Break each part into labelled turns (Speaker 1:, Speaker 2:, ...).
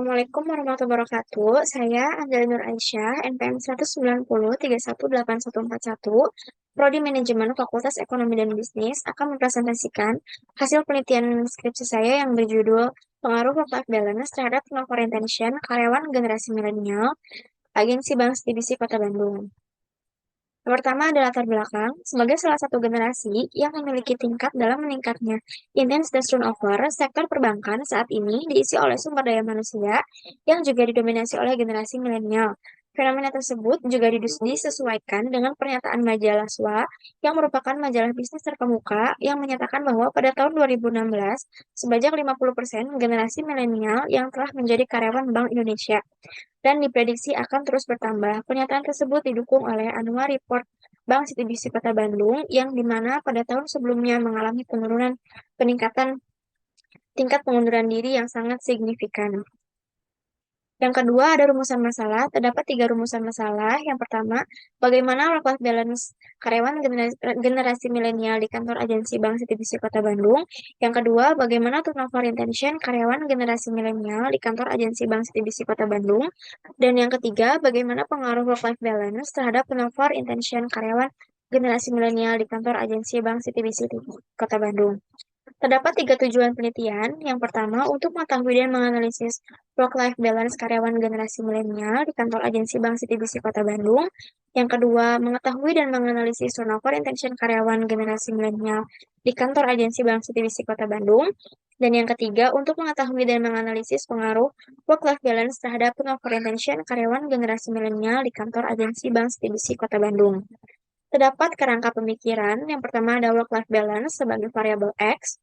Speaker 1: Assalamualaikum warahmatullahi wabarakatuh. Saya Anjali Nur Aisyah, NPM 190 318141, Prodi Manajemen Fakultas Ekonomi dan Bisnis, akan mempresentasikan hasil penelitian skripsi saya yang berjudul Pengaruh Work-Life Balance terhadap Turnover Retention Karyawan Generasi Milenial, Agensi Bank CTBC Kota Bandung. Yang pertama adalah latar belakang. Sebagai salah satu generasi yang memiliki tingkat dalam meningkatnya intensitas turnover, sektor perbankan saat ini diisi oleh sumber daya manusia yang juga didominasi oleh generasi milenial. Fenomena tersebut juga disesuaikan dengan pernyataan majalah SWA yang merupakan majalah bisnis terkemuka yang menyatakan bahwa pada tahun 2016, sebanyak 50% generasi milenial yang telah menjadi karyawan Bank Indonesia dan diprediksi akan terus bertambah. Pernyataan tersebut didukung oleh Annual Report Bank CTBC Kota Bandung yang dimana pada tahun sebelumnya mengalami penurunan peningkatan tingkat pengunduran diri yang sangat signifikan. Yang kedua, ada rumusan masalah. Terdapat 3 rumusan masalah. Yang pertama, bagaimana work-life balance karyawan generasi milenial di kantor agensi Bank CTBC Kota Bandung. Yang kedua, bagaimana turnover retention karyawan generasi milenial di kantor agensi Bank CTBC Kota Bandung. Dan yang ketiga, bagaimana pengaruh work-life balance terhadap turnover retention karyawan generasi milenial di kantor agensi Bank CTBC Kota Bandung. Terdapat 3 tujuan penelitian. Yang pertama, untuk mengetahui dan menganalisis work-life balance karyawan generasi milenial di kantor agensi Bank CTBC Kota Bandung. Yang kedua, mengetahui dan menganalisis turnover retention karyawan generasi milenial di kantor agensi Bank CTBC Kota Bandung. Dan yang ketiga, untuk mengetahui dan menganalisis pengaruh work-life balance terhadap turnover retention karyawan generasi milenial di kantor agensi Bank CTBC Kota Bandung. Terdapat kerangka pemikiran. Yang pertama ada work-life balance sebagai variabel X.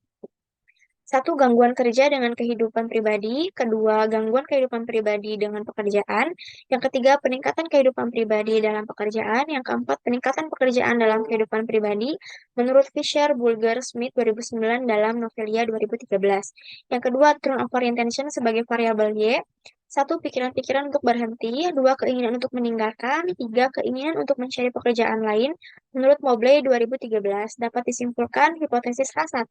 Speaker 1: Satu, gangguan kerja dengan kehidupan pribadi. Kedua, gangguan kehidupan pribadi dengan pekerjaan. Yang ketiga, peningkatan kehidupan pribadi dalam pekerjaan. Yang keempat, peningkatan pekerjaan dalam kehidupan pribadi menurut Fisher, Bulger, Smith 2009 dalam Novelia 2013. Yang kedua, turnover intention sebagai variabel Y. Satu, pikiran-pikiran untuk berhenti. Dua, keinginan untuk meninggalkan. Tiga, keinginan untuk mencari pekerjaan lain. Menurut Mobley 2013, dapat disimpulkan hipotesis H1,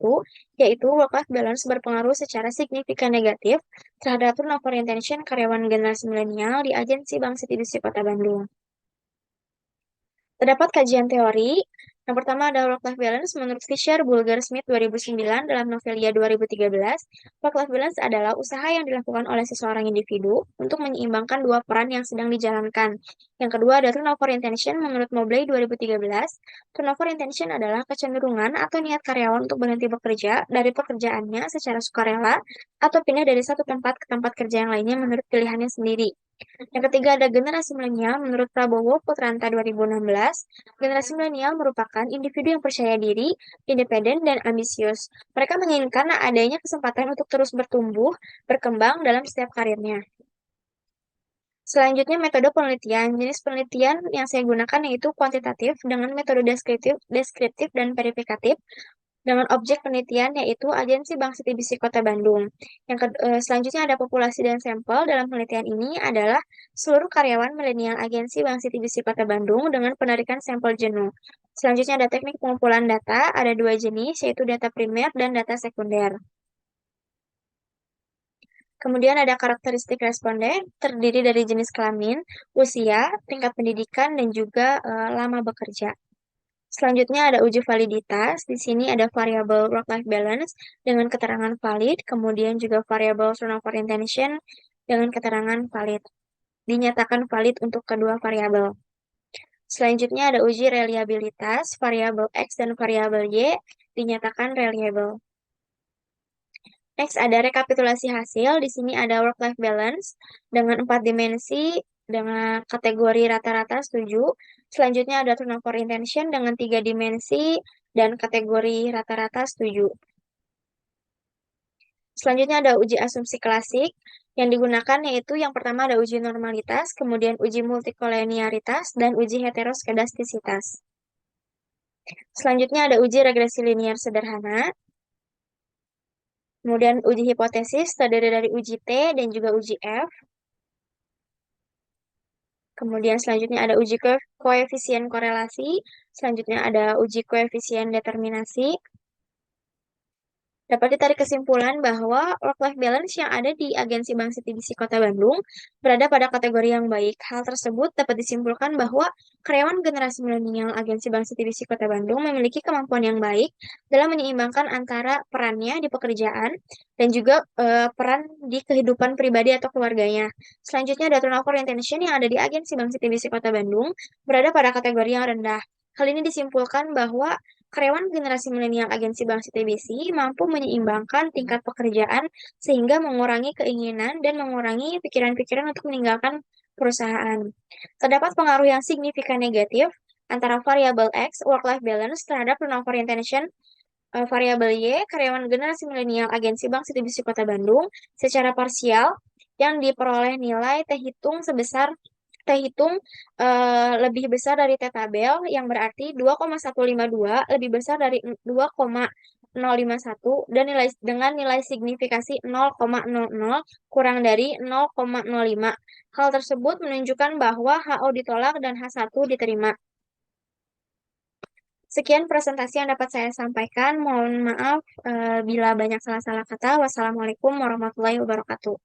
Speaker 1: yaitu work-life balance berpengaruh secara signifikan negatif terhadap turnover retention karyawan generasi milenial di agensi Bank CTBC Kota Bandung. Terdapat kajian teori. Yang pertama ada work-life balance menurut Fisher, Bulger, Smith 2009 dalam Novelia 2013. Work-life balance adalah usaha yang dilakukan oleh seseorang individu untuk menyeimbangkan dua peran yang sedang dijalankan. Yang kedua ada turnover intention menurut Mobley 2013. Turnover intention adalah kecenderungan atau niat karyawan untuk berhenti bekerja dari pekerjaannya secara sukarela atau pindah dari satu tempat ke tempat kerja yang lainnya menurut pilihannya sendiri. Yang ketiga ada generasi milenial menurut Prabowo Putranta 2016. Generasi milenial merupakan individu yang percaya diri, independen, dan ambisius. Mereka menginginkan adanya kesempatan untuk terus bertumbuh, berkembang dalam setiap karirnya. Selanjutnya metode penelitian. Jenis penelitian yang saya gunakan yaitu kuantitatif dengan metode deskriptif dan verifikatif dengan objek penelitian yaitu Agensi Bank CTBC Kota Bandung. Selanjutnya ada populasi dan sampel. Dalam penelitian ini adalah seluruh karyawan milenial Agensi Bank CTBC Kota Bandung dengan penarikan sampel jenuh. Selanjutnya ada teknik pengumpulan data, ada 2 jenis yaitu data primer dan data sekunder. Kemudian ada karakteristik responden, terdiri dari jenis kelamin, usia, tingkat pendidikan, dan juga lama bekerja. Selanjutnya ada uji validitas. Di sini ada variabel work-life balance dengan keterangan valid, kemudian juga variabel turnover intention dengan keterangan valid. Dinyatakan valid untuk kedua variabel. Selanjutnya ada uji reliabilitas, variabel X dan variabel Y dinyatakan reliable. Next ada rekapitulasi hasil. Di sini ada work-life balance dengan 4 dimensi dengan kategori rata-rata 7. Selanjutnya ada turnover intention dengan 3 dimensi dan kategori rata-rata 7. Selanjutnya ada uji asumsi klasik yang digunakan yaitu yang pertama ada uji normalitas, kemudian uji multikolinearitas, dan uji heteroskedastisitas. Selanjutnya ada uji regresi linear sederhana. Kemudian uji hipotesis terdiri dari uji T dan juga uji F. Kemudian selanjutnya ada uji koefisien korelasi. Selanjutnya ada uji koefisien determinasi. Dapat ditarik kesimpulan bahwa work-life balance yang ada di Agensi Bank CTBC Kota Bandung berada pada kategori yang baik. Hal tersebut dapat disimpulkan bahwa karyawan generasi milenial Agensi Bank CTBC Kota Bandung memiliki kemampuan yang baik dalam menyeimbangkan antara perannya di pekerjaan dan juga peran di kehidupan pribadi atau keluarganya. Selanjutnya, ada turnover retention yang ada di Agensi Bank CTBC Kota Bandung berada pada kategori yang rendah. Hal ini disimpulkan bahwa karyawan generasi milenial Agensi Bank CTBC mampu menyeimbangkan tingkat pekerjaan sehingga mengurangi keinginan dan mengurangi pikiran-pikiran untuk meninggalkan perusahaan. Terdapat pengaruh yang signifikan negatif antara variabel X, work-life balance, terhadap turnover retention, variabel Y, karyawan generasi milenial Agensi Bank CTBC Kota Bandung, secara parsial yang diperoleh nilai T hitung sebesar T hitung lebih besar dari T tabel yang berarti 2,152 lebih besar dari 2,051 dan nilai dengan nilai signifikasi 0,00 kurang dari 0,05. Hal tersebut menunjukkan bahwa HO ditolak dan H1 diterima. Sekian presentasi yang dapat saya sampaikan. Mohon maaf bila banyak salah-salah kata. Wassalamualaikum warahmatullahi wabarakatuh.